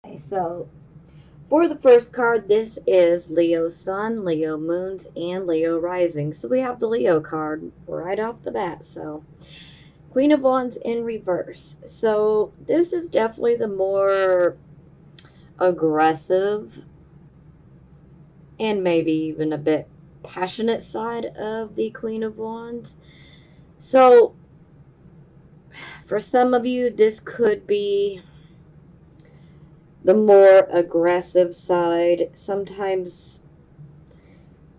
Okay, so for the first card, this is Leo Sun, Leo Moons, and Leo Rising. So we have the Leo card right off the bat. So Queen of Wands in reverse. So this is definitely the more aggressive and maybe even a bit passionate side of the Queen of Wands. So for some of you, this could be the more aggressive side. Sometimes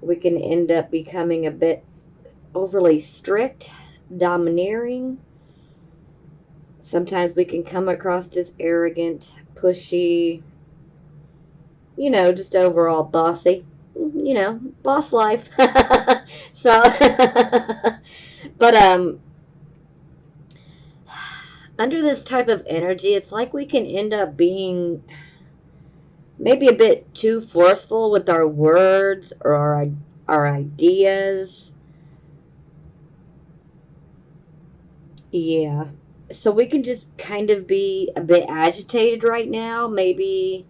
we can end up becoming a bit overly strict, domineering. Sometimes we can come across as arrogant, pushy, just overall bossy. Boss life. So, but under this type of energy, it's like we can end up being maybe a bit too forceful with our words or our ideas. Yeah. So we can just kind of be a bit agitated right now, maybe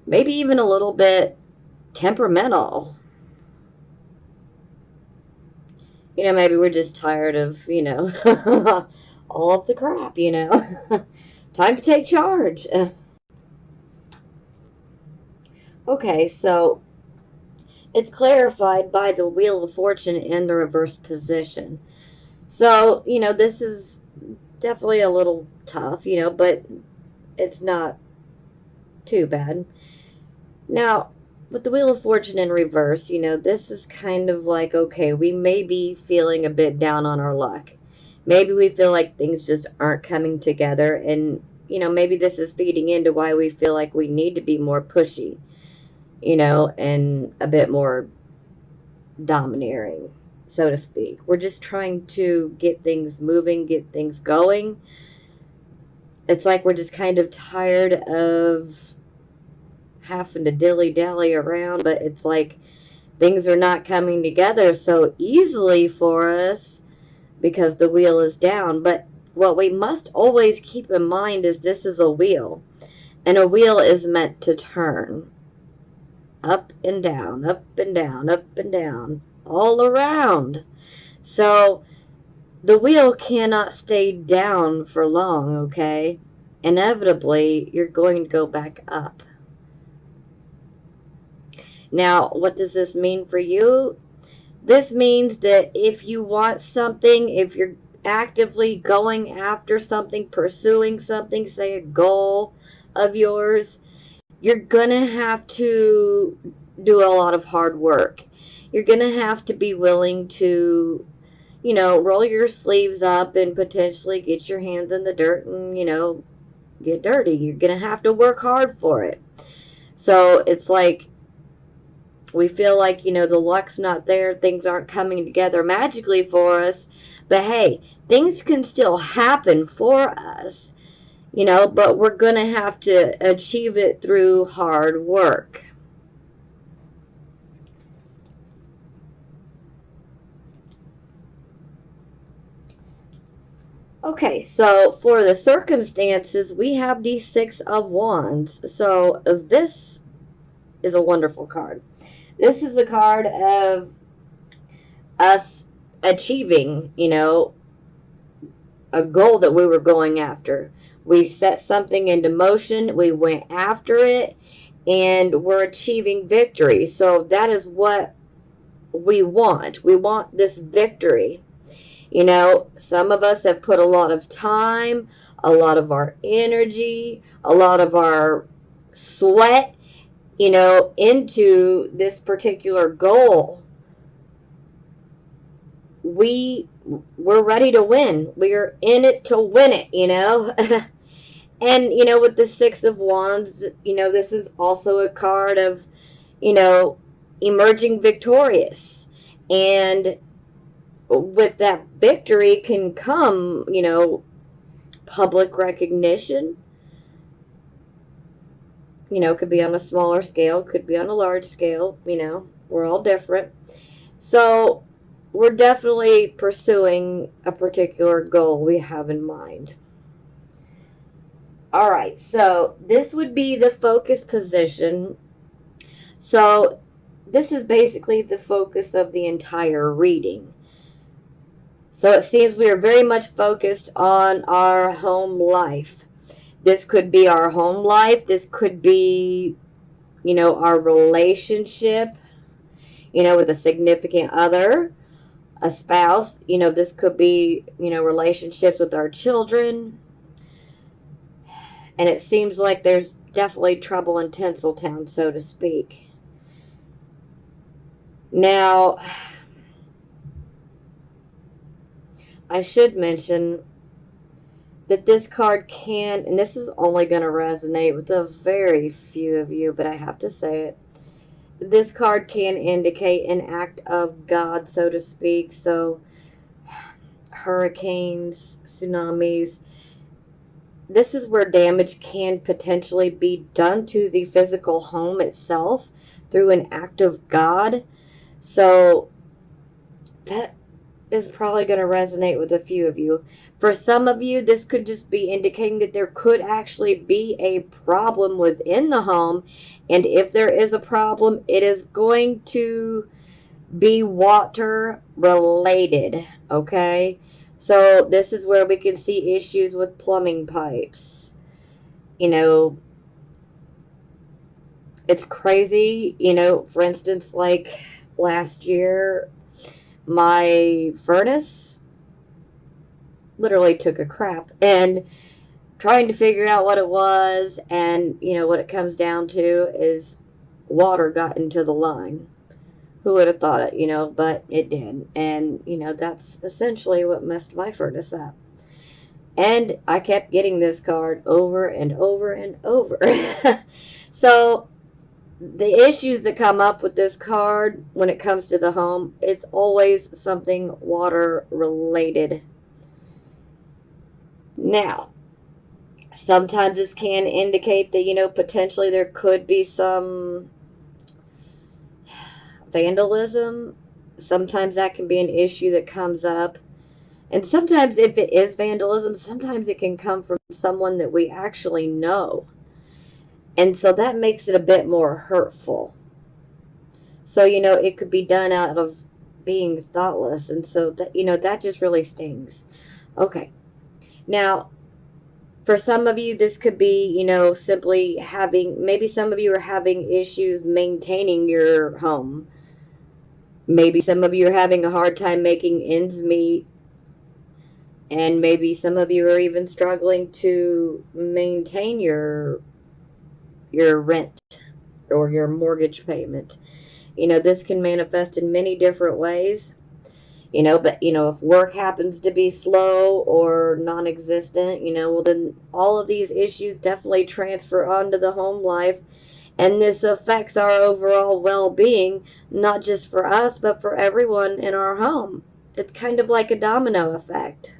even a little bit temperamental. Maybe we're just tired of, all of the crap. Time to take charge. Okay, so it's clarified by the Wheel of Fortune in the reverse position. So, this is definitely a little tough, but it's not too bad. Now, with the Wheel of Fortune in reverse, this is kind of like, okay, we may be feeling a bit down on our luck. Maybe we feel like things just aren't coming together. And, maybe this is feeding into why we feel like we need to be more pushy, and a bit more domineering, so to speak. We're just trying to get things moving, get things going. It's like we're just kind of tired of having to dilly dally around, but it's like things are not coming together so easily for us because the wheel is down. But what we must always keep in mind is this is a wheel, and a wheel is meant to turn up and down, up and down, up and down, all around. So the wheel cannot stay down for long, okay? Inevitably, you're going to go back up. Now, what does this mean for you? This means that if you want something, if you're actively going after something, pursuing something, say a goal of yours, you're going to have to do a lot of hard work. You're going to have to be willing to, roll your sleeves up and potentially get your hands in the dirt and, get dirty. You're going to have to work hard for it. So it's like we feel like, the luck's not there, things aren't coming together magically for us. But hey, things can still happen for us, but we're going to have to achieve it through hard work. Okay, so for the circumstances, we have the Six of Wands. So this is a wonderful card. This is a card of us achieving, a goal that we were going after. We set something into motion, we went after it, and we're achieving victory. So that is what we want. We want this victory. Some of us have put a lot of time, a lot of our energy, a lot of our sweat, into this particular goal. We're ready to win. We're in it to win it. And with the Six of Wands, this is also a card of, you know, emerging victorious. And with that victory can come, public recognition. Could be on a smaller scale, could be on a large scale. We're all different. So we're definitely pursuing a particular goal we have in mind. All right, so this would be the focus position. So this is basically the focus of the entire reading. So it seems we are very much focused on our home life. This could be our home life. This could be, our relationship, with a significant other, a spouse. This could be, relationships with our children. And it seems like there's definitely trouble in Tinseltown, so to speak. Now, I should mention that this card can, and this is only going to resonate with a very few of you, but I have to say it. This card can indicate an act of God, so to speak. So, hurricanes, tsunamis, this is where damage can potentially be done to the physical home itself through an act of God. So, that is probably going to resonate with a few of you. For some of you, this could just be indicating that there could actually be a problem within the home. And if there is a problem, it is going to be water related. Okay? So this is where we can see issues with plumbing pipes. It's crazy. For instance, like last year, my furnace literally took a crap, and trying to figure out what it was, and what it comes down to is water got into the line. Who would have thought it, but it did. And that's essentially what messed my furnace up. And I kept getting this card over and over and over. So the issues that come up with this card when it comes to the home, it's always something water related. Now, sometimes this can indicate that, potentially there could be some vandalism. Sometimes that can be an issue that comes up. And sometimes, if it is vandalism, sometimes it can come from someone that we actually know. And so that makes it a bit more hurtful. So, it could be done out of being thoughtless. And so that just really stings. Okay. Now, for some of you, this could be, simply maybe some of you are having issues maintaining your home. Maybe some of you are having a hard time making ends meet. And maybe some of you are even struggling to maintain your rent or your mortgage payment. This can manifest in many different ways. But if work happens to be slow or non-existent, well, then all of these issues definitely transfer onto the home life, and this affects our overall well-being, not just for us but for everyone in our home. It's kind of like a domino effect.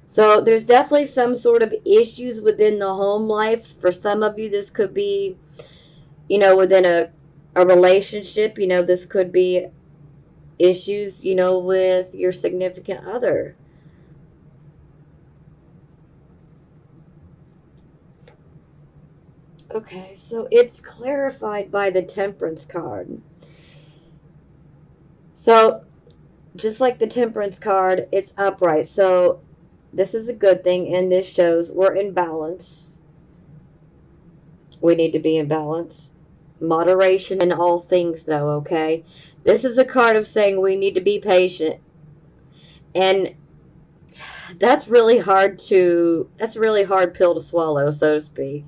So there's definitely some sort of issues within the home life. For some of you, this could be, within a relationship. This could be issues, with your significant other. Okay, so it's clarified by the Temperance card. So, just like the Temperance card, it's upright. So, this is a good thing, and this shows we're in balance. We need to be in balance. Moderation in all things, though, okay? This is a card of saying we need to be patient. And that's really hard pill to swallow, so to speak.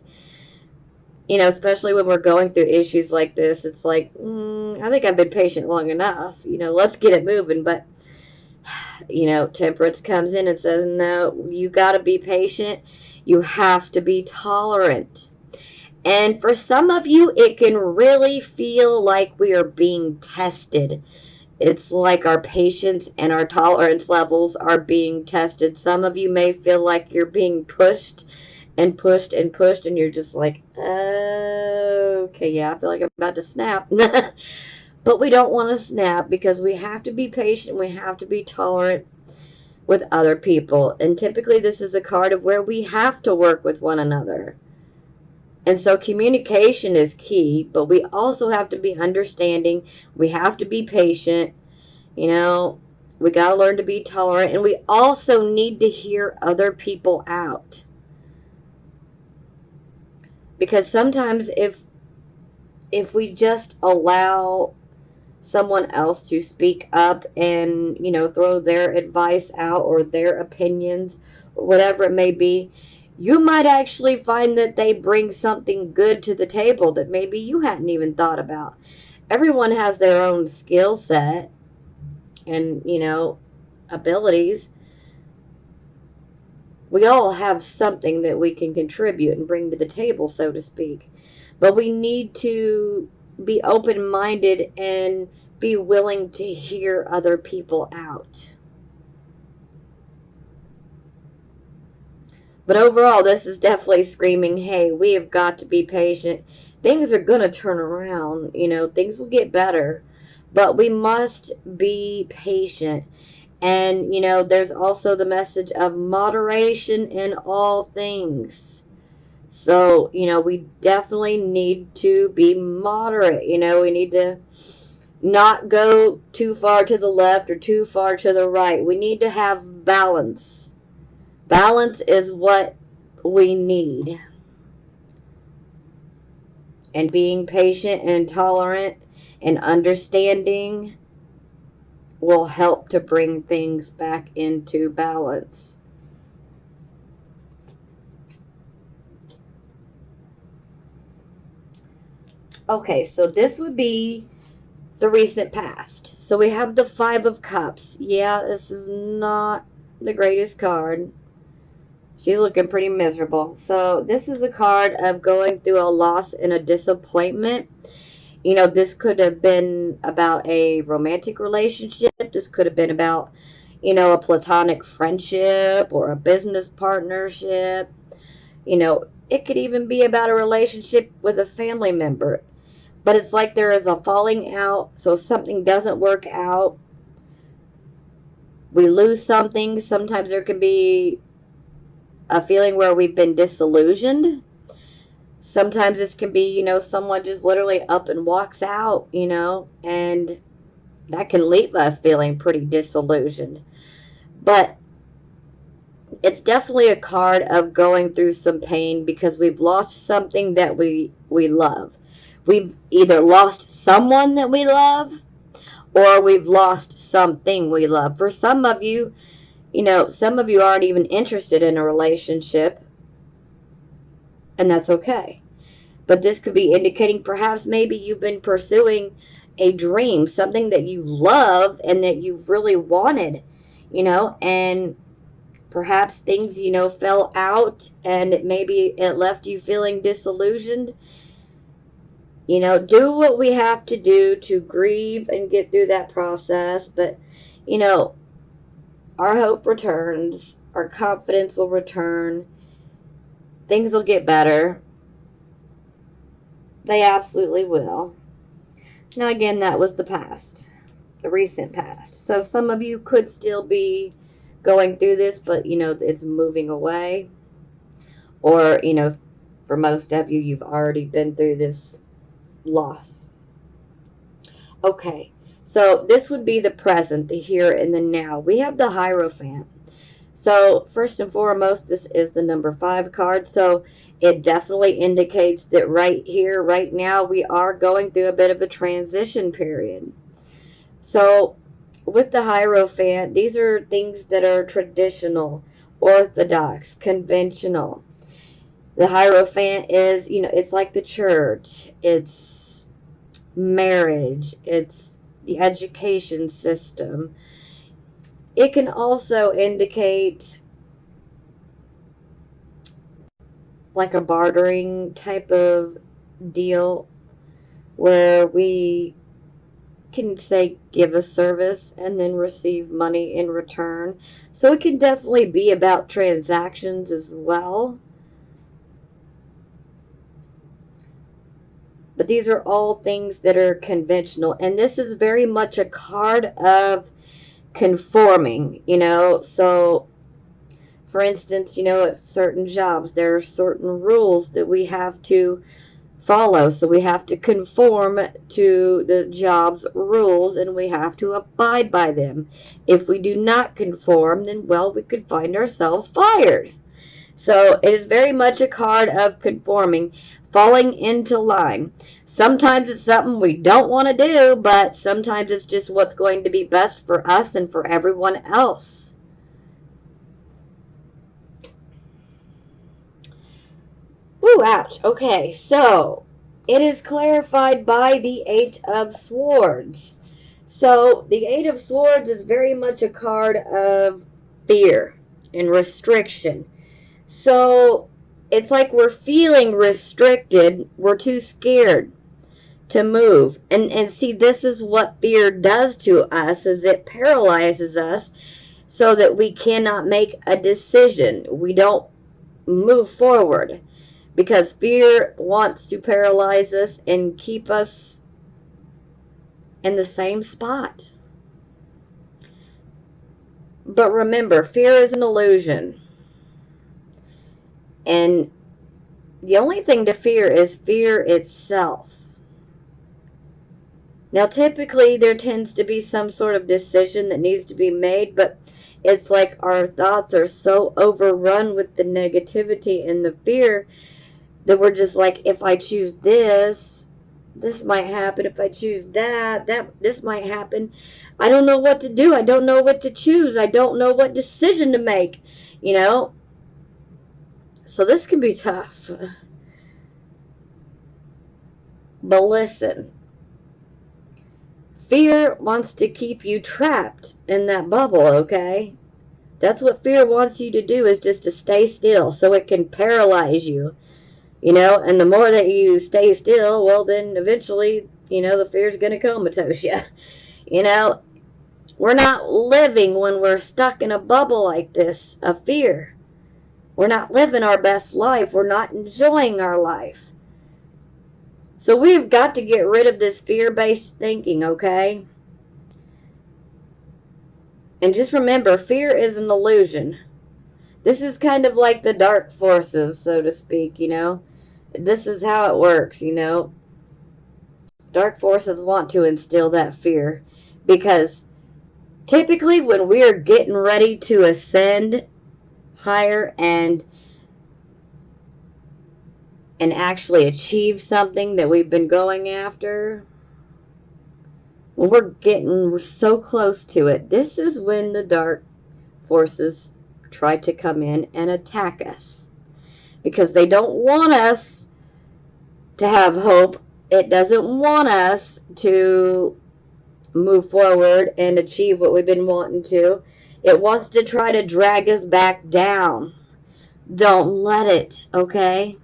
Especially when we're going through issues like this, it's like, I think I've been patient long enough. Let's get it moving. But, Temperance comes in and says, no, you got to be patient. You have to be tolerant. And for some of you, it can really feel like we are being tested. It's like our patience and our tolerance levels are being tested. Some of you may feel like you're being pushed and pushed and pushed, and you're just like, okay, yeah, I feel like I'm about to snap. But we don't want to snap because we have to be patient. We have to be tolerant. with other people. And typically this is a card of where we have to work with one another. And so communication is key, but we also have to be understanding. We have to be patient. You know, we got to learn to be tolerant, and we also need to hear other people out. Because sometimes if we just allow someone else to speak up and, you know, throw their advice out or their opinions or whatever it may be, you might actually find that they bring something good to the table that maybe you hadn't even thought about. Everyone has their own skill set and, you know, abilities. We all have something that we can contribute and bring to the table, so to speak. But we need to be open-minded and be willing to hear other people out. But overall, this is definitely screaming, hey, we have got to be patient. Things are going to turn around. You know, things will get better. But we must be patient. And, you know, there's also the message of moderation in all things. So, you know, we definitely need to be moderate. You know, we need to not go too far to the left or too far to the right. We need to have balance. Balance is what we need. And being patient and tolerant and understanding will help to bring things back into balance. Okay, so this would be the recent past. So we have the Five of Cups. Yeah, this is not the greatest card. She's looking pretty miserable. So this is a card of going through a loss and a disappointment. You know, this could have been about a romantic relationship. This could have been about, you know, a platonic friendship or a business partnership. You know, it could even be about a relationship with a family member. But it's like there is a falling out, so something doesn't work out. We lose something. Sometimes there can be a feeling where we've been disillusioned. Sometimes this can be, you know, someone just literally up and walks out, you know, and that can leave us feeling pretty disillusioned. But it's definitely a card of going through some pain because we've lost something that we love. We've either lost someone that we love or we've lost something we love. For some of you, you know, some of you aren't even interested in a relationship, and that's okay. But this could be indicating perhaps maybe you've been pursuing a dream, something that you love and that you've really wanted, you know, and perhaps things, you know, fell out and maybe it left you feeling disillusioned. You know, do what we have to do to grieve and get through that process. But, you know, our hope returns, our confidence will return, things will get better. They absolutely will. Now, again, that was the past, the recent past. So some of you could still be going through this, but, you know, it's moving away. Or, you know, for most of you, you've already been through this loss. Okay, so this would be the present, the here and the now. We have the Hierophant. So first and foremost, this is the number 5 card. So it definitely indicates that right here, right now, we are going through a bit of a transition period. So with the Hierophant, these are things that are traditional, orthodox, conventional. The Hierophant is, you know, it's like the church. It's marriage. It's the education system. It can also indicate like a bartering type of deal where we can say give a service and then receive money in return. So it can definitely be about transactions as well. But these are all things that are conventional. And this is very much a card of conforming, So, for instance, at certain jobs, there are certain rules that we have to follow. So we have to conform to the job's rules and we have to abide by them. If we do not conform, then, well, we could find ourselves fired. So it is very much a card of conforming, falling into line. Sometimes it's something we don't want to do, but sometimes it's just what's going to be best for us and for everyone else. Ooh, ouch. Okay, so it is clarified by the Eight of Swords. So the Eight of Swords is very much a card of fear and restriction. So it's like we're feeling restricted. We're too scared to move. And see, this is what fear does to us, is it paralyzes us so that we cannot make a decision. We don't move forward because fear wants to paralyze us and keep us in the same spot. But remember, fear is an illusion. And the only thing to fear is fear itself. Now, typically, there tends to be some sort of decision that needs to be made, but it's like our thoughts are so overrun with the negativity and the fear that we're just like, if I choose this, this might happen. If I choose that, this might happen. I don't know what to do. I don't know what to choose. I don't know what decision to make, So this can be tough. But listen, fear wants to keep you trapped in that bubble, okay? That's what fear wants you to do, is just to stay still so it can paralyze you, And the more that you stay still, well, then eventually, the fear's going to comatose you. We're not living when we're stuck in a bubble like this of fear. We're not living our best life. We're not enjoying our life. So we've got to get rid of this fear-based thinking, okay? And just remember, fear is an illusion. This is kind of like the dark forces, so to speak, This is how it works, Dark forces want to instill that fear because typically when we're getting ready to ascend higher and actually achieve something that we've been going after, when we're getting so close to it, this is when the dark forces try to come in and attack us because they don't want us to have hope. It doesn't want us to move forward and achieve what we've been wanting to. It wants to try to drag us back down. Don't let it, okay?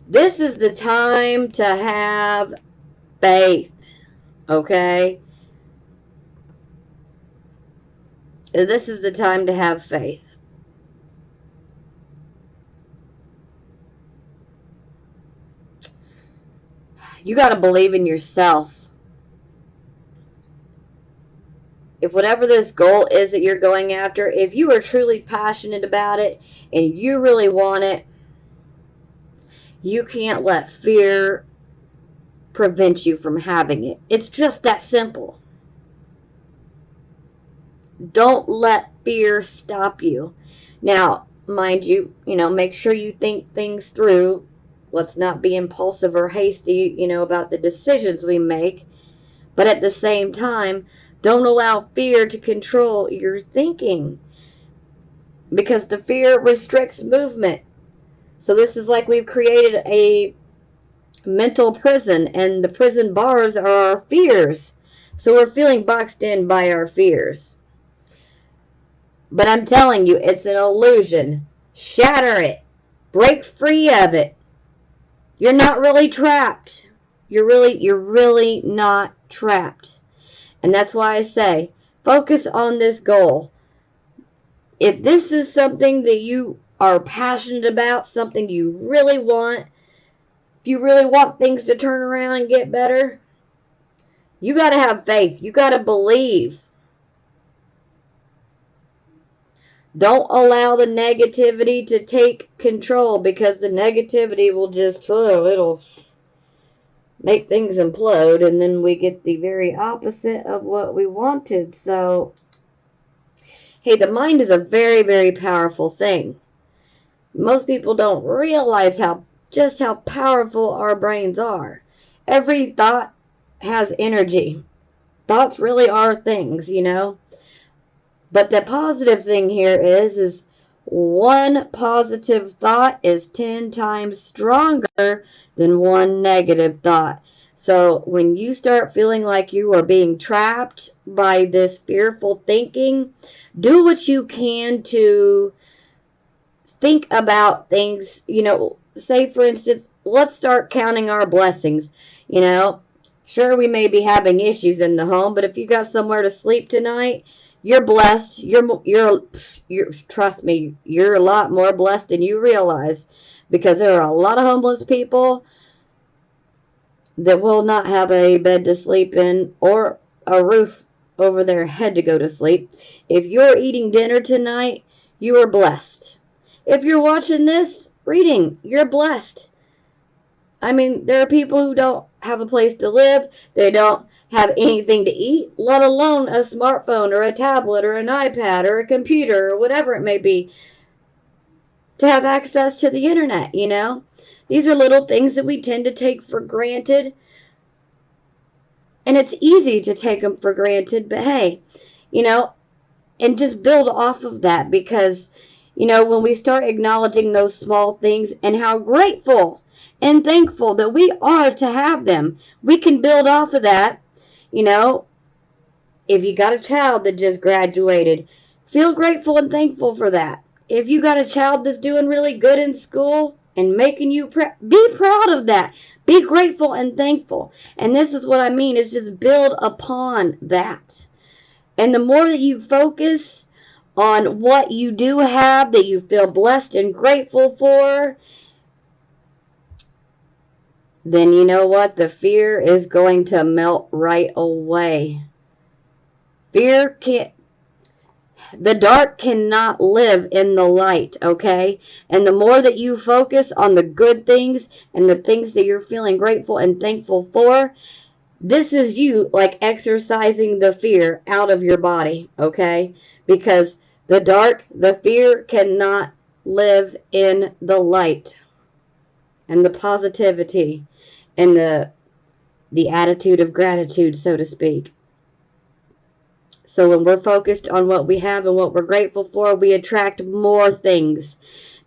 This is the time to have faith, okay? This is the time to have faith. You got to believe in yourself. If whatever this goal is that you're going after, if you are truly passionate about it and you really want it, you can't let fear prevent you from having it. It's just that simple. Don't let fear stop you. Now, mind you, make sure you think things through. Let's not be impulsive or hasty, about the decisions we make. But at the same time, don't allow fear to control your thinking, because the fear restricts movement. So this is like we've created a mental prison, and the prison bars are our fears. So we're feeling boxed in by our fears. But I'm telling you, it's an illusion. Shatter it. Break free of it. You're not really trapped. You're really not trapped. And that's why I say, focus on this goal. If this is something that you are passionate about, something you really want, if you really want things to turn around and get better, you got to have faith. You got to believe. Don't allow the negativity to take control, because the negativity will just, it'll make things implode, and then we get the very opposite of what we wanted. So, hey, the mind is a very, very powerful thing. Most people don't realize just how powerful our brains are. Every thought has energy. Thoughts really are things, you know. But the positive thing here is one positive thought is 10 times stronger than one negative thought. So when you start feeling like you are being trapped by this fearful thinking, do what you can to think about things, you know. Say, for instance, let's start counting our blessings, you know. Sure, we may be having issues in the home, but if you got somewhere to sleep tonight, you're blessed. You're trust me, you're a lot more blessed than you realize, because there are a lot of homeless people that will not have a bed to sleep in or a roof over their head to go to sleep. If you're eating dinner tonight, you are blessed. If you're watching this reading, you're blessed. I mean, there are people who don't have a place to live. They don't have anything to eat, let alone a smartphone or a tablet or an iPad or a computer or whatever it may be, to have access to the internet, you know? These are little things that we tend to take for granted. And it's easy to take them for granted, but hey, you know, and just build off of that, because, you know, when we start acknowledging those small things and how grateful and thankful that we are to have them, we can build off of that. You know, if you got a child that just graduated, feel grateful and thankful for that. If you got a child that's doing really good in school and making you be proud of that. Be grateful and thankful. And this is what I mean, is just build upon that. And the more that you focus on what you do have that you feel blessed and grateful for, then you know what? The fear is going to melt right away. The dark cannot live in the light, okay? And the more that you focus on the good things and the things that you're feeling grateful and thankful for, this is you like exercising the fear out of your body, okay? Because the fear cannot live in the light and the positivity and the attitude of gratitude, so to speak. So when we're focused on what we have and what we're grateful for, we attract more things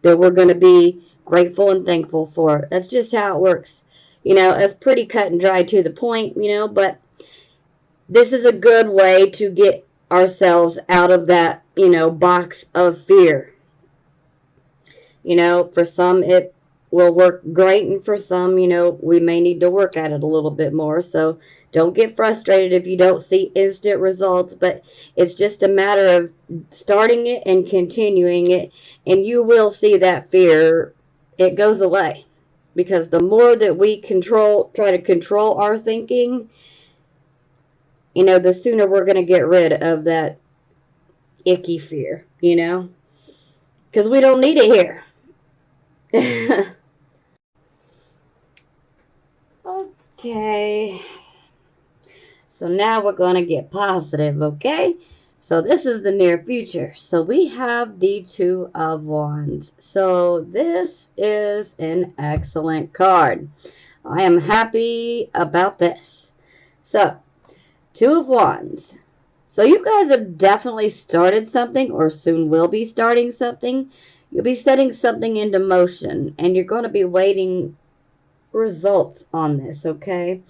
that we're going to be grateful and thankful for. That's just how it works. You know, it's pretty cut and dry to the point, you know, but this is a good way to get ourselves out of that, you know, box of fear. You know, for some it will work great, and for some, you know, we may need to work at it a little bit more. So don't get frustrated if you don't see instant results, but it's just a matter of starting it and continuing it, and you will see that fear, it goes away. Because the more that we try to control our thinking, you know, the sooner we're going to get rid of that icky fear, you know? Because we don't need it here. Okay. So now we're going to get positive, okay? So this is the near future. So we have the Two of Wands. So this is an excellent card. I am happy about this. So, Two of Wands. So you guys have definitely started something, or soon will be starting something. You'll be setting something into motion, and you're going to be waiting results on this, okay?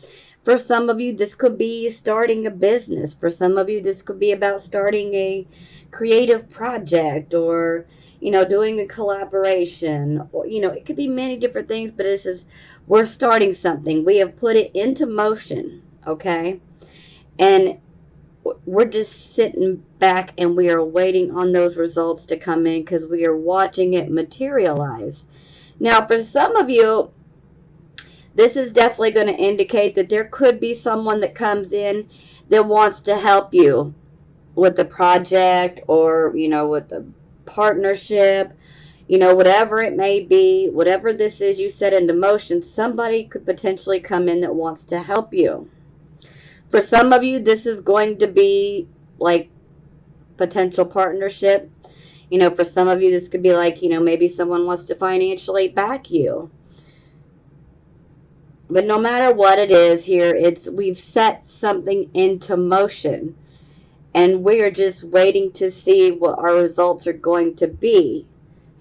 For some of you, this could be starting a business. For some of you, this could be about starting a creative project, or, you know, doing a collaboration, or, you know, it could be many different things, but this is, we're starting something. We have put it into motion, okay? And we're just sitting back and we are waiting on those results to come in, because we are watching it materialize. Now, for some of you, this is definitely going to indicate that there could be someone that comes in that wants to help you with the project, or, you know, with the partnership, whatever it may be, whatever this is you set into motion, somebody could potentially come in that wants to help you. For some of you, this is going to be like potential partnership. For some of you, this could be like, maybe someone wants to financially back you. But no matter what it is here, we've set something into motion. And we're just waiting to see what our results are going to be,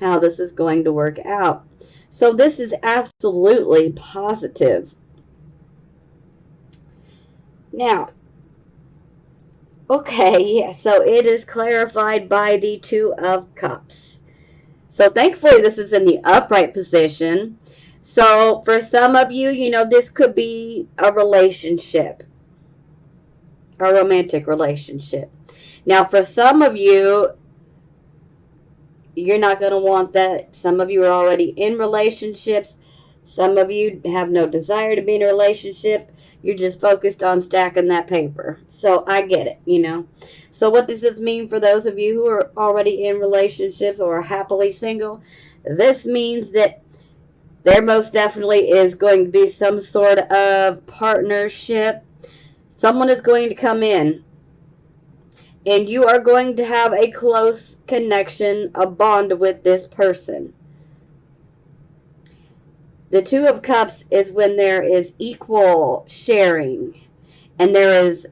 how this is going to work out. So this is absolutely positive. Now, okay, yeah, so it is clarified by the Two of Cups. So thankfully this is in the upright position. So for some of you, this could be a relationship, a romantic relationship. Now for some of you, you're not going to want that. Some of you are already in relationships. Some of you have no desire to be in a relationship. You're just focused on stacking that paper. So I get it. So what does this mean for those of you who are already in relationships or are happily single? This means that there most definitely is going to be some sort of partnership. Someone is going to come in, and you are going to have a close connection, a bond with this person. The Two of Cups is when there is equal sharing and there is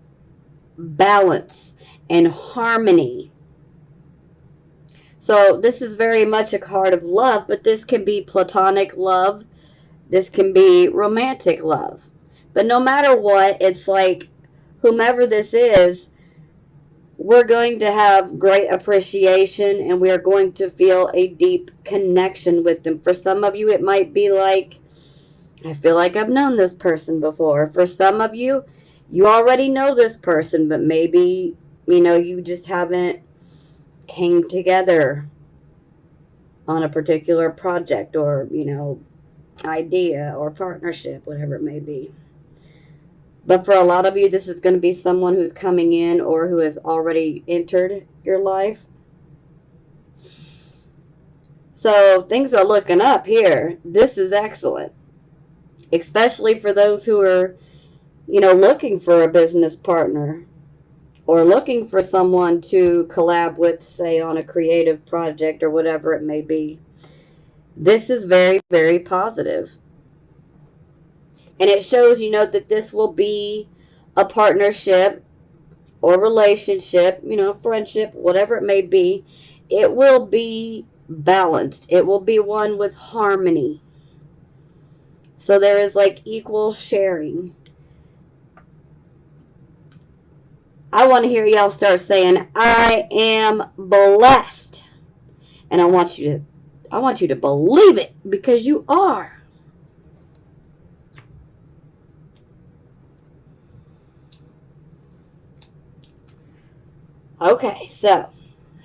balance and harmony. So this is very much a card of love, but this can be platonic love. This can be romantic love. But no matter what, it's like whomever this is, we're going to have great appreciation and we are going to feel a deep connection with them. For some of you, it might be like, I feel like I've known this person before. For some of you, you already know this person, but maybe, you just haven't came together on a particular project or, idea or partnership, whatever it may be. But for a lot of you, this is going to be someone who's coming in or who has already entered your life. So things are looking up here. This is excellent. Especially for those who are, looking for a business partner or looking for someone to collab with, say, on a creative project or whatever it may be. This is very, very positive. And it shows, that this will be a partnership or relationship, friendship, whatever it may be. It will be balanced. It will be one with harmony. So there is like equal sharing. I want to hear y'all start saying, I am blessed. And I want you to believe it because you are. Okay, so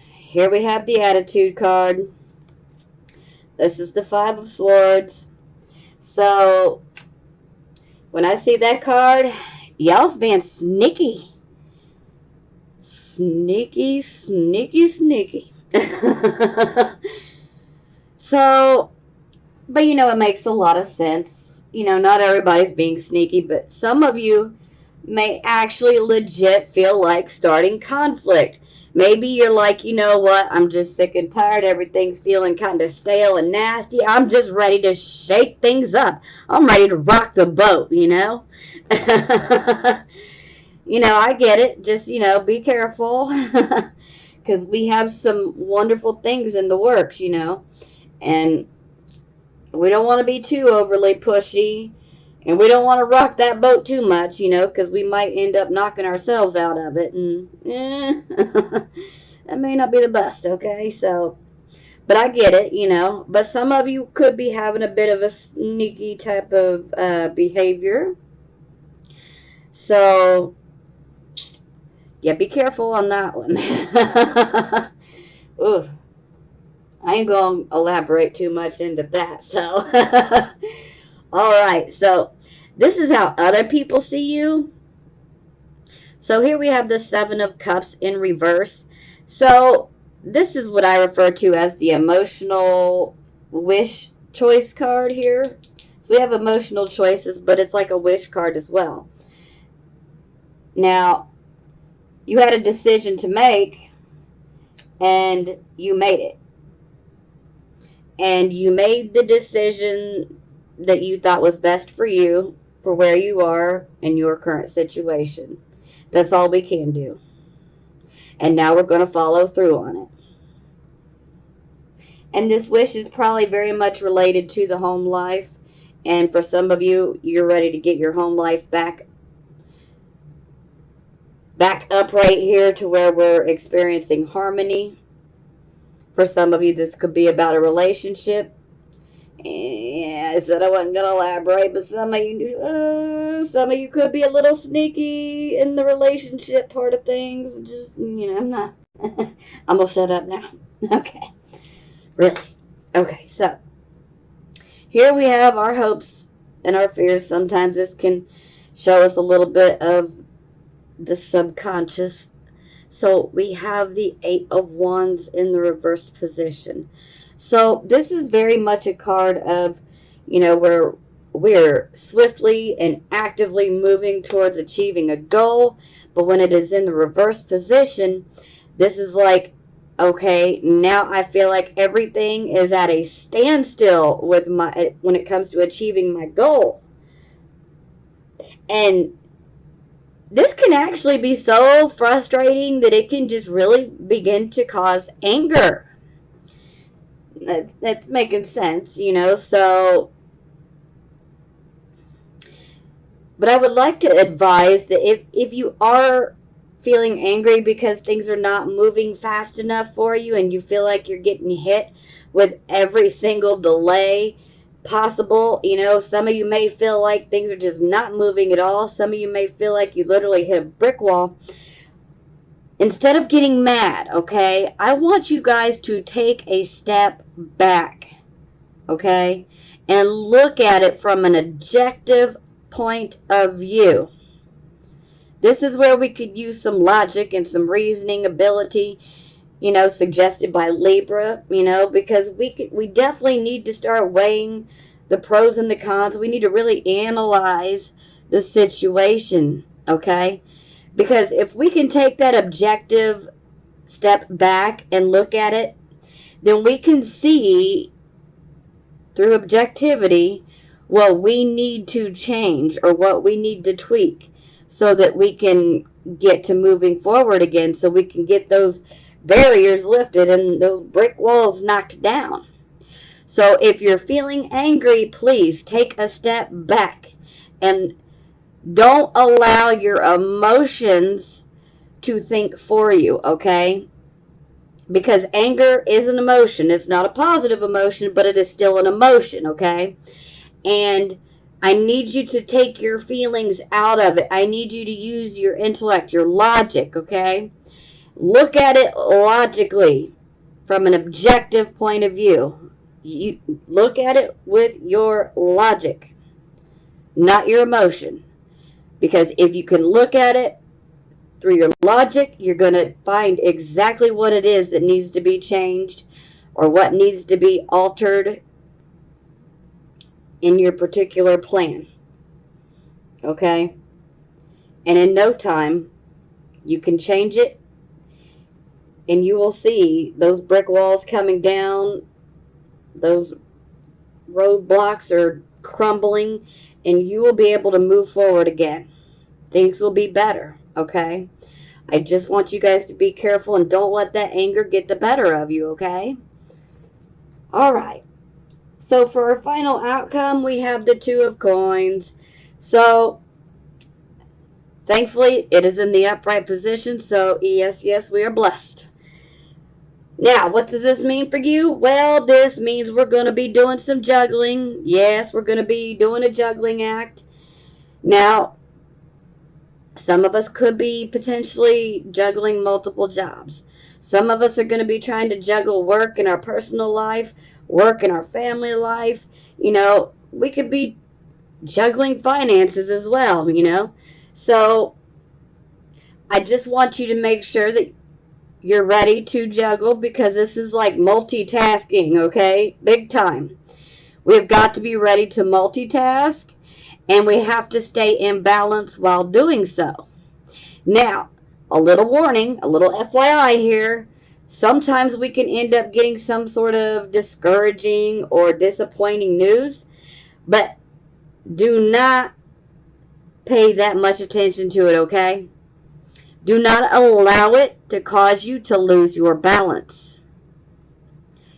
here we have the Attitude card. This is the Five of Swords. So when I see that card, y'all's being sneaky. Sneaky, sneaky, sneaky. So, but it makes a lot of sense. Not everybody's being sneaky, but some of you may actually legit feel like starting conflict. Maybe you're like, you know what, I'm just sick and tired. Everything's feeling kind of stale and nasty. I'm just ready to shake things up. I'm ready to rock the boat, I get it. Just, be careful. Because we have some wonderful things in the works, And we don't want to be too overly pushy. And we don't want to rock that boat too much, because we might end up knocking ourselves out of it. And that may not be the best, okay? So, but I get it, But some of you could be having a bit of a sneaky type of behavior. So, yeah, be careful on that one. Ooh. I ain't going to elaborate too much into that, so. All right, so this is how other people see you. So here we have the Seven of Cups in reverse. So this is what I refer to as the emotional wish choice card here. So we have emotional choices, but it's like a wish card as well. Now, you had a decision to make, and you made it. And you made the decision that you thought was best for you, for where you are in your current situation. That's all we can do. And now we're going to follow through on it. And this wish is probably very much related to the home life. And for some of you, you're ready to get your home life back up right here to where we're experiencing harmony. For some of you, this could be about a relationship. Yeah, I said I wasn't gonna elaborate, but some of you could be a little sneaky in the relationship part of things. Just I'm not. I'm gonna shut up now. Okay, really. Okay, so here we have our hopes and our fears. Sometimes this can show us a little bit of the subconscious. So we have the Eight of Wands in the reversed position. So this is very much a card of, where we're swiftly and actively moving towards achieving a goal. But when it is in the reversed position, this is like, okay, now I feel like everything is at a standstill when it comes to achieving my goal. And this can actually be so frustrating that it can just really begin to cause anger. That's making sense, so. But I would like to advise that if you are feeling angry because things are not moving fast enough for you and you feel like you're getting hit with every single delay possible, some of you may feel like things are just not moving at all. Some of you may feel like you literally hit a brick wall. Instead of getting mad, okay, I want you guys to take a step back, okay, and look at it from an objective point of view. This is where we could use some logic and some reasoning ability, suggested by Libra, because we definitely need to start weighing the pros and the cons. We need to really analyze the situation, okay? Because if we can take that objective step back and look at it, then we can see through objectivity what we need to change or what we need to tweak so that we can get to moving forward again, so we can get those barriers lifted and those brick walls knocked down. So if you're feeling angry, please take a step back and don't allow your emotions to think for you, okay? Because anger is an emotion. It's not a positive emotion, but it is still an emotion, okay? And I need you to take your feelings out of it. I need you to use your intellect, your logic, okay? Look at it logically from an objective point of view. You look at it with your logic, not your emotion. Because if you can look at it through your logic, you're going to find exactly what it is that needs to be changed or what needs to be altered in your particular plan. Okay? And in no time, you can change it, and you will see those brick walls coming down, those roadblocks are crumbling, and you will be able to move forward again. Things will be better, okay? I just want you guys to be careful and don't let that anger get the better of you, okay? All right. So for our final outcome, we have the Two of Coins. So thankfully, it is in the upright position. So yes, we are blessed. Now, what does this mean for you? Well, this means we're going to be doing some juggling. Yes, we're going to be doing a juggling act. Now, some of us could be potentially juggling multiple jobs. Some of us are going to be trying to juggle work in our personal life, work in our family life. We could be juggling finances as well, So I just want you to make sure that you're ready to juggle, because this is like multitasking, okay? Big time. We've got to be ready to multitask, and we have to stay in balance while doing so. Now, a little warning, a little FYI here. Sometimes we can end up getting some sort of discouraging or disappointing news, but do not pay that much attention to it, okay? Do not allow it to cause you to lose your balance.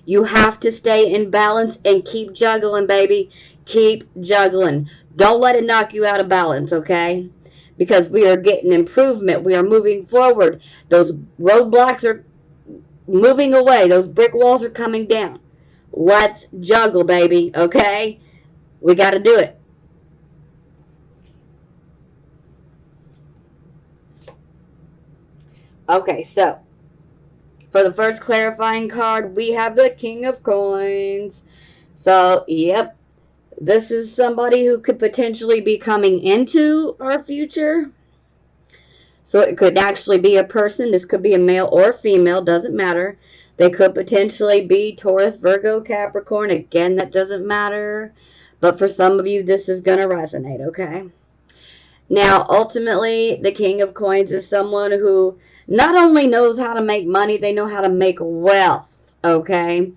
You have to stay in balance and keep juggling, baby. Keep juggling. Don't let it knock you out of balance, okay? Because we are getting improvement. We are moving forward. Those roadblocks are moving away. Those brick walls are coming down. Let's juggle, baby, okay? We got to do it. Okay, so for the first clarifying card, we have the King of Coins. So, yep, this is somebody who could potentially be coming into our future. So it could actually be a person. This could be a male or female, doesn't matter. They could potentially be Taurus, Virgo, Capricorn. Again, that doesn't matter. But for some of you, this is going to resonate, okay? Now, ultimately, the King of Coins is someone who not only knows how to make money, they know how to make wealth, okay?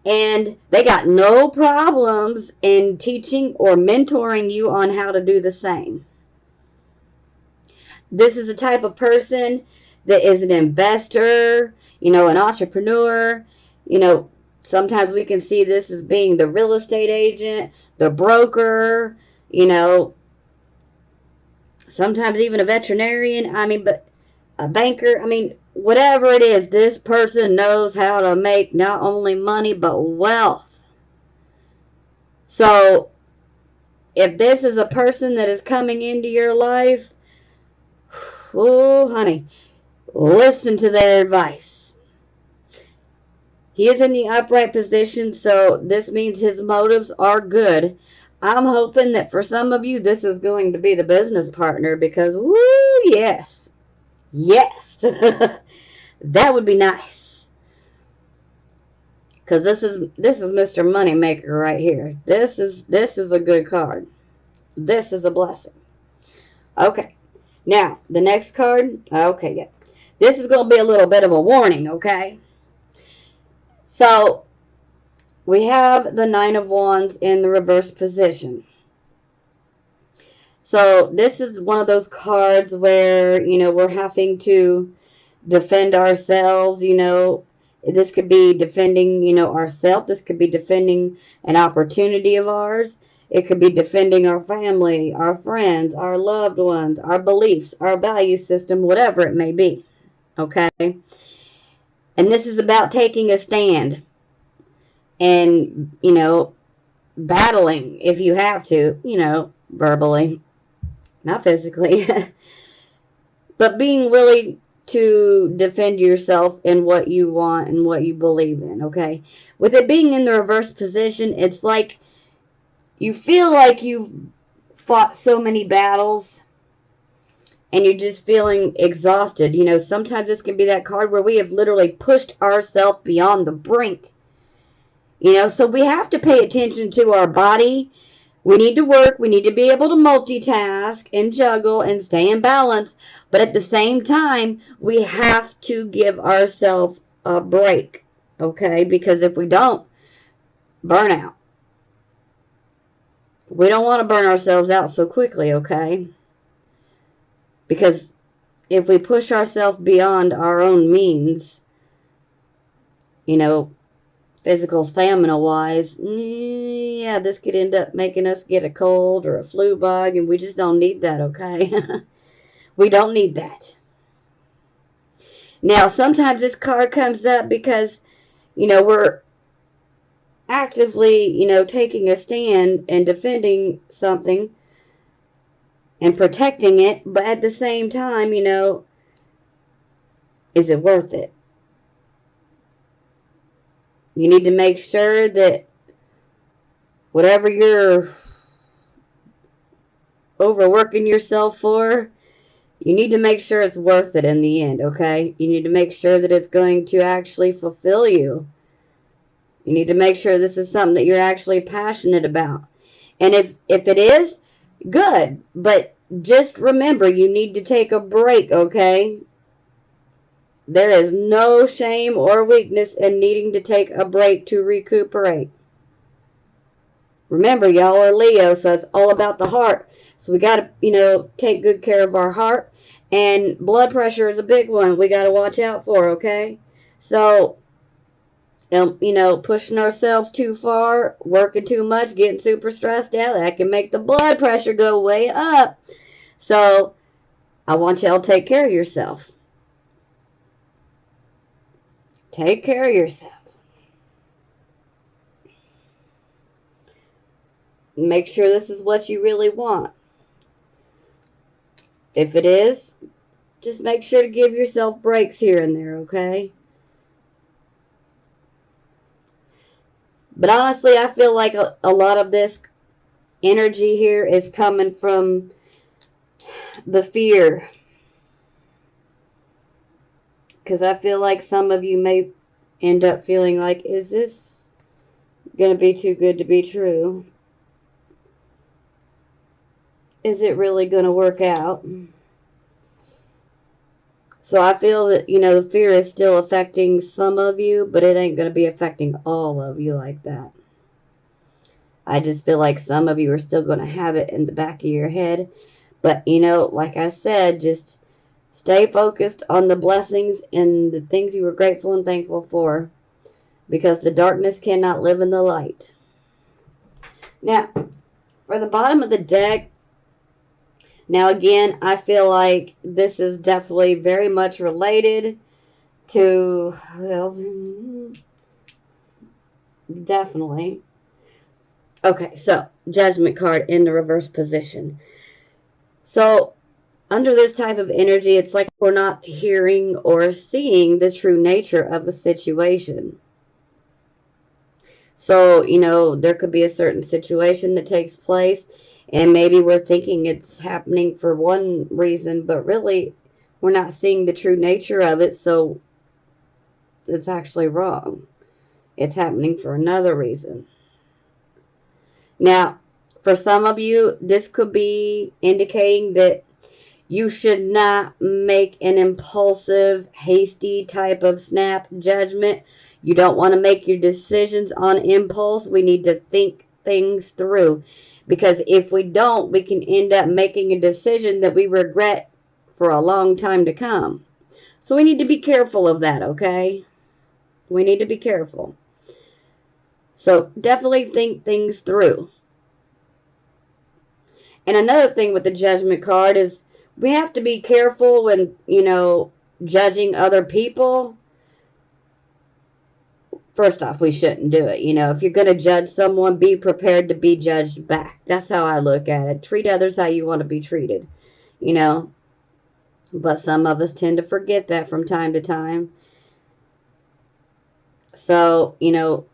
And they got no problems in teaching or mentoring you on how to do the same. This is a type of person that is an investor, an entrepreneur. Sometimes we can see this as being the real estate agent, the broker, sometimes even a veterinarian. But a banker. Whatever it is, this person knows how to make not only money, but wealth. So, if this is a person that is coming into your life, oh, honey, listen to their advice. He is in the upright position, so this means his motives are good. I'm hoping that for some of you, this is going to be the business partner, because, woo, yes. Yes. That would be nice. Because this is Mr. Moneymaker right here. This is a good card. This is a blessing. Okay. Now, the next card. Okay, yeah. This is going to be a little bit of a warning, okay? So, we have the Nine of Wands in the reverse position. So, this is one of those cards where, we're having to defend ourselves, This could be defending, ourselves. This could be defending an opportunity of ours. It could be defending our family, our friends, our loved ones, our beliefs, our value system, whatever it may be. Okay? And this is about taking a stand and, battling if you have to, verbally, not physically, but being willing to defend yourself in what you want and what you believe in, okay? With it being in the reverse position, it's like you feel like you've fought so many battles and you're just feeling exhausted. Sometimes this can be that card where we have literally pushed ourselves beyond the brink. So we have to pay attention to our body. We need to work. We need to be able to multitask and juggle and stay in balance. But at the same time, we have to give ourselves a break, okay? Because if we don't, burnout. We don't want to burn ourselves out so quickly, okay? Because if we push ourselves beyond our own means, physical stamina wise, yeah, this could end up making us get a cold or a flu bug, and we just don't need that, okay? We don't need that. Now, sometimes this card comes up because, we're actively, taking a stand and defending something and protecting it, but at the same time, is it worth it? You need to make sure that whatever you're overworking yourself for, You need to make sure it's worth it in the end, okay? You need to make sure that it's going to actually fulfill you. You need to make sure this is something that you're actually passionate about. And if it is, good. But just remember, you need to take a break, okay? There is no shame or weakness in needing to take a break to recuperate. Remember, y'all are Leo, so it's all about the heart. So we got to, take good care of our heart. And blood pressure is a big one we got to watch out for, okay? So, pushing ourselves too far, working too much, getting super stressed out, that can make the blood pressure go way up. So, I want y'all to take care of yourself. Take care of yourself. Make sure this is what you really want. If it is, just make sure to give yourself breaks here and there, okay? But honestly, I feel like a lot of this energy here is coming from the fear. Because I feel like some of you may end up feeling like, is this going to be too good to be true? Is it really going to work out? So I feel that, the fear is still affecting some of you, but it ain't going to be affecting all of you like that. I just feel like some of you are still going to have it in the back of your head. But, like I said, just stay focused on the blessings and the things you were grateful and thankful for. Because the darkness cannot live in the light. Now, for the bottom of the deck, now again, I feel like this is definitely very much related to, well, definitely. Okay, so, Judgment card in the reverse position. So, under this type of energy, it's like we're not hearing or seeing the true nature of a situation. So, there could be a certain situation that takes place, and maybe we're thinking it's happening for one reason, but really we're not seeing the true nature of it, so it's actually wrong. It's happening for another reason. Now, for some of you, this could be indicating that you should not make an impulsive, hasty type of snap judgment. You don't want to make your decisions on impulse. We need to think things through. Because if we don't, we can end up making a decision that we regret for a long time to come. So we need to be careful of that, okay? We need to be careful. So definitely think things through. And another thing with the Judgment card is we have to be careful when, judging other people. First off, we shouldn't do it. If you're going to judge someone, be prepared to be judged back. That's how I look at it. Treat others how you want to be treated, But some of us tend to forget that from time to time. So,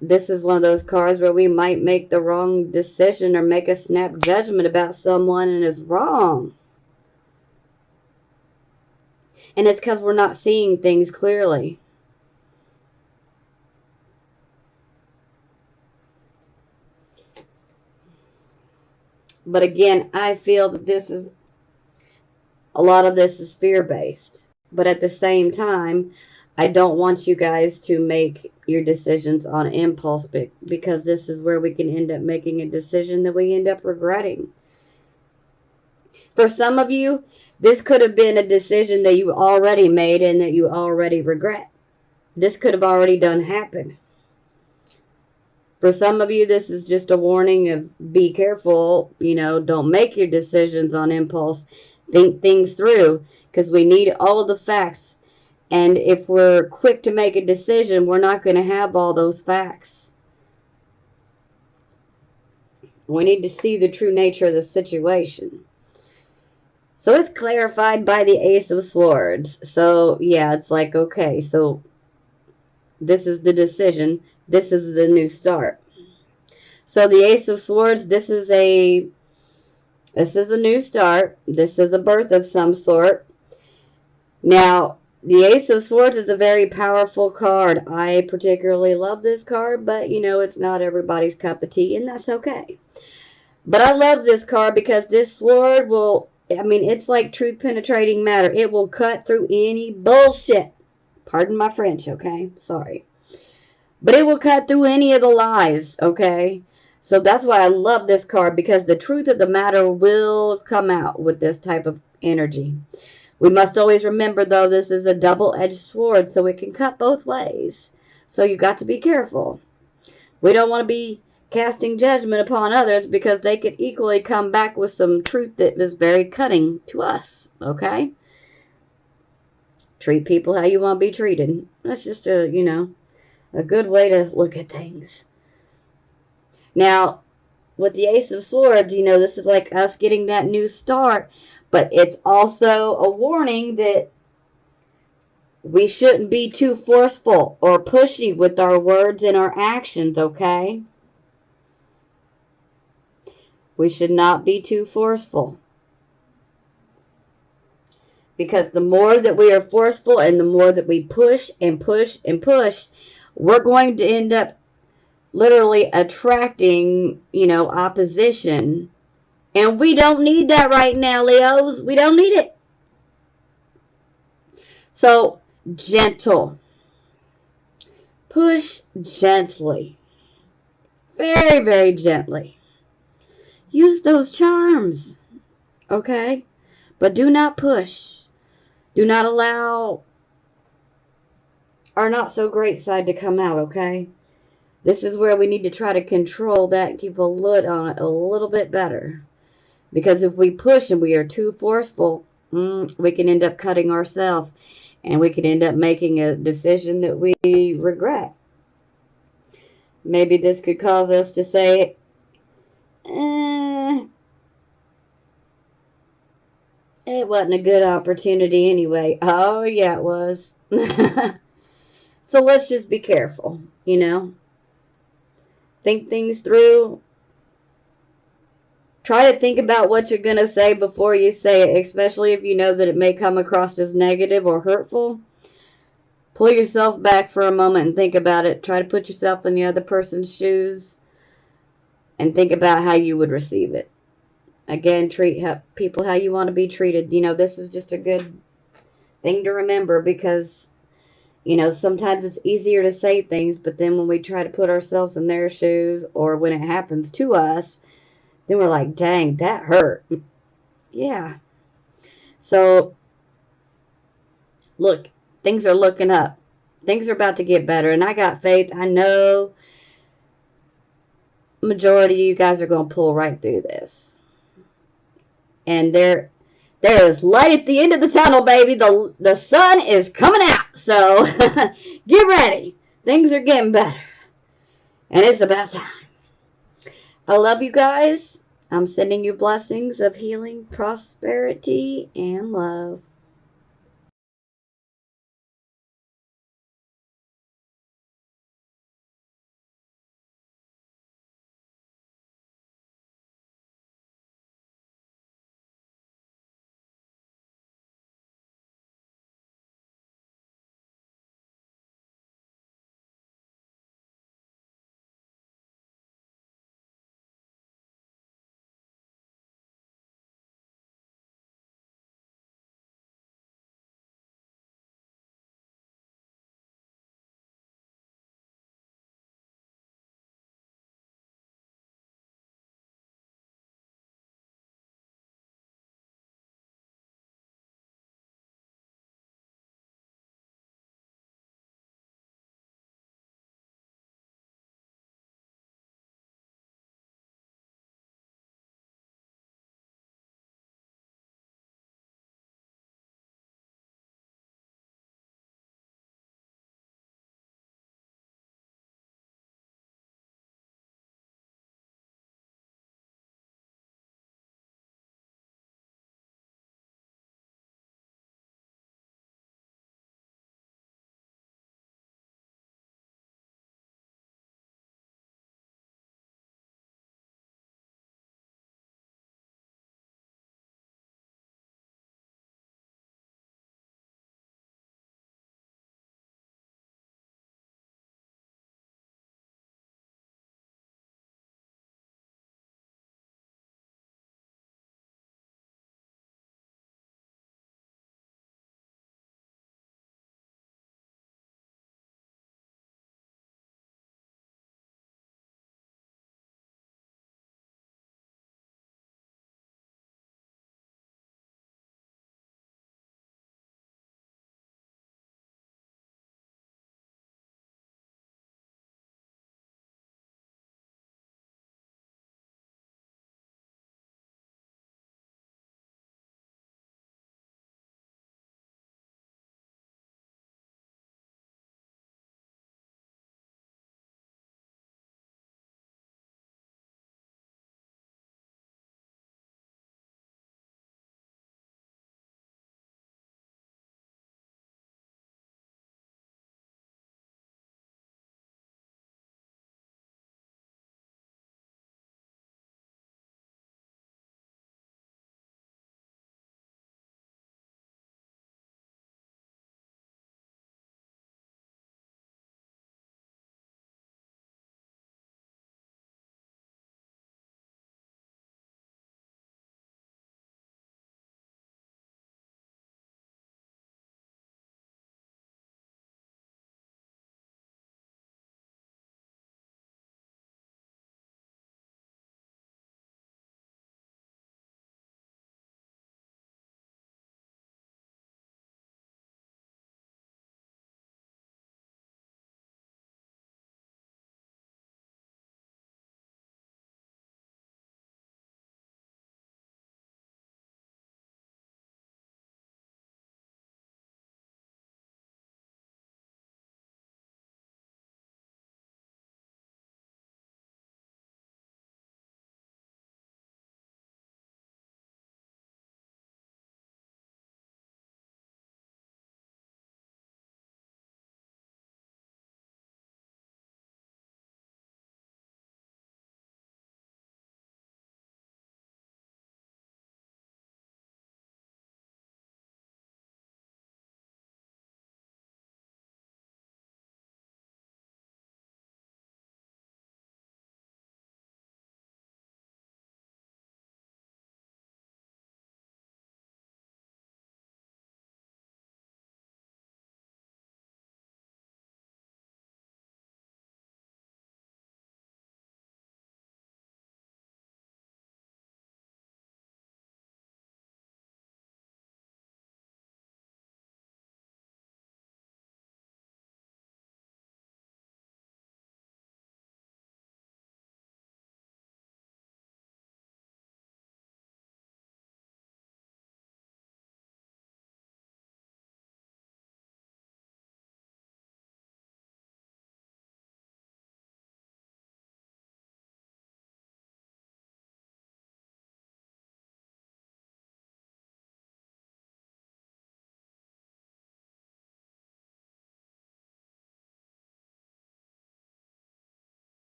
this is one of those cards where we might make the wrong decision or make a snap judgment about someone and it's wrong. And it's because we're not seeing things clearly. But again, I feel that a lot of this is fear-based. But at the same time, I don't want you guys to make your decisions on impulse because this is where we can end up making a decision that we end up regretting. For some of you, this could have been a decision that you already made and that you already regret. This could have already done happen. For some of you, this is just a warning of be careful, don't make your decisions on impulse. Think things through because we need all the facts. And if we're quick to make a decision, we're not going to have all those facts. We need to see the true nature of the situation. So it's clarified by the Ace of Swords. So, yeah, it's like, okay, so this is the decision. This is the new start. So the Ace of Swords, this is a new start. This is a birth of some sort. Now, the Ace of Swords is a very powerful card. I particularly love this card, but you know, it's not everybody's cup of tea, and that's okay. But I love this card because this sword will, I mean, it's like truth penetrating matter. It will cut through any bullshit. Pardon my French, okay? Sorry. But it will cut through any of the lies, okay? So that's why I love this card, because the truth of the matter will come out with this type of energy. We must always remember, though, this is a double-edged sword, so it can cut both ways. So you got to be careful. We don't want to be casting judgment upon others, because they could equally come back with some truth that is very cutting to us, okay? Treat people how you want to be treated. That's just a, you know, a good way to look at things. Now, with the Ace of Swords, you know, this is like us getting that new start, but it's also a warning that we shouldn't be too forceful or pushy with our words and our actions, okay? We should not be too forceful. Because the more that we are forceful and the more that we push and push and push, we're going to end up literally attracting, you know, opposition. And we don't need that right now, Leos. We don't need it. So, gentle. Push gently. Very, very gently. Use those charms. Okay? But do not push. Do not allow our not so great side to come out, okay? This is where we need to try to control that and keep a lid on it a little bit better. Because if we push and we are too forceful, we can end up cutting ourselves. And we can end up making a decision that we regret. Maybe this could cause us to say, it wasn't a good opportunity anyway. Oh, yeah, it was. So let's just be careful, you know. Think things through. Try to think about what you're going to say before you say it, especially if you know that it may come across as negative or hurtful. Pull yourself back for a moment and think about it. Try to put yourself in the other person's shoes and think about how you would receive it. Again, treat people how you want to be treated. You know, this is just a good thing to remember, because, you know, sometimes it's easier to say things, but then when we try to put ourselves in their shoes, or when it happens to us, then we're like, dang, that hurt. Yeah. So, look, things are looking up. Things are about to get better, and I got faith. I know majority of you guys are going to pull right through this. And there is light at the end of the tunnel, baby. The sun is coming out. So get ready. Things are getting better. And it's about time. I love you guys. I'm sending you blessings of healing, prosperity, and love.